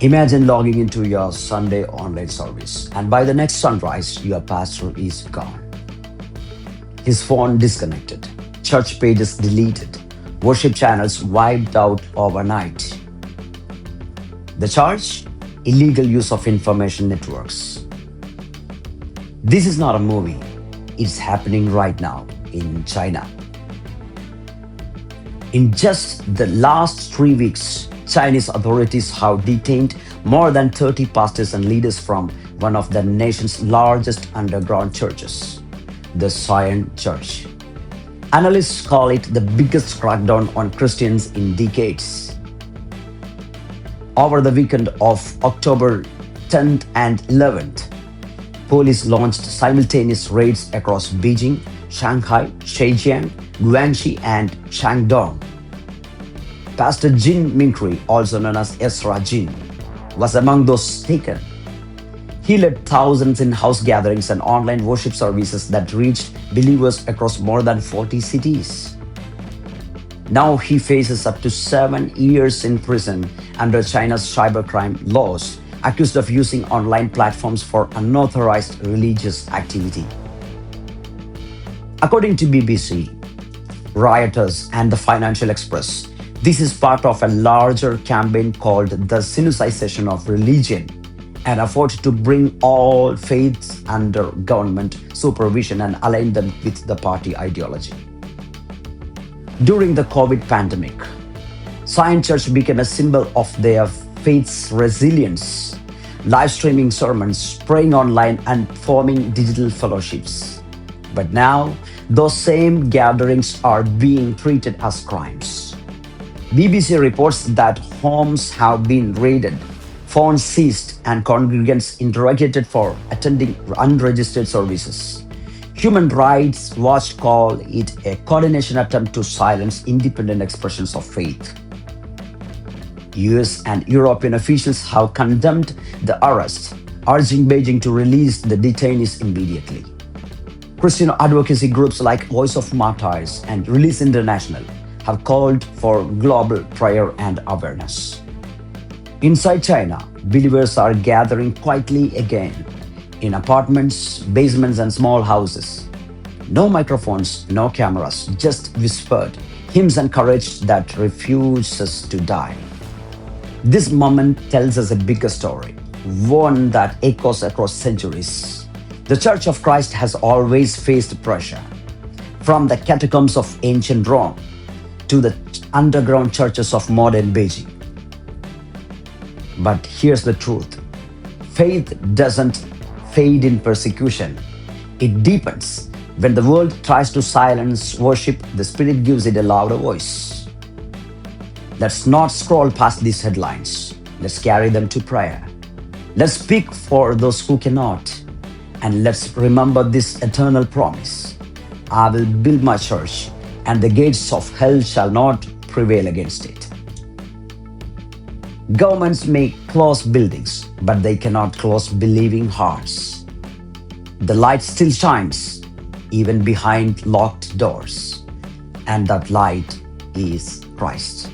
Imagine logging into your Sunday online service, and by the next sunrise, your pastor is gone. His phone disconnected, church pages deleted, worship channels wiped out overnight. The charge? Illegal use of information networks. This is not a movie, it's happening right now in China. In just the last 3 weeks, Chinese authorities have detained more than 30 pastors and leaders from one of the nation's largest underground churches, the Zion Church. Analysts call it the biggest crackdown on Christians in decades. Over the weekend of October 10th and 11th, police launched simultaneous raids across Beijing, Shanghai, Zhejiang, Guangxi, and Shandong. Pastor Jin Minkri, also known as Ezra Jin, was among those taken. He led thousands in house gatherings and online worship services that reached believers across more than 40 cities. Now he faces up to 7 years in prison under China's cybercrime laws, accused of using online platforms for unauthorized religious activity. According to BBC, Reuters, and the Financial Express, this is part of a larger campaign called the Sinicization of Religion, an effort to bring all faiths under government supervision and align them with the party ideology. During the COVID pandemic, Zion Church became a symbol of their faith's resilience, live streaming sermons, praying online, and forming digital fellowships. But now, those same gatherings are being treated as crimes. BBC reports that homes have been raided, phones seized, and congregants interrogated for attending unregistered services. Human Rights Watch call it a coordination attempt to silence independent expressions of faith. US and European officials have condemned the arrest, urging Beijing to release the detainees immediately. Christian advocacy groups like Voice of Martyrs and Release International have called for global prayer and awareness. Inside China, believers are gathering quietly again in apartments, basements, and small houses. No microphones, no cameras, just whispered hymns and courage that refuses to die. This moment tells us a bigger story, one that echoes across centuries. The Church of Christ has always faced pressure, from the catacombs of ancient Rome to the underground churches of modern Beijing. But here's the truth: faith doesn't fade in persecution, it deepens. When the world tries to silence worship, the Spirit gives it a louder voice. Let's not scroll past these headlines. Let's carry them to prayer. Let's speak for those who cannot. And let's remember this eternal promise: I will build my church, and the gates of hell shall not prevail against it. Governments may close buildings, but they cannot close believing hearts. The light still shines, even behind locked doors, and that light is Christ.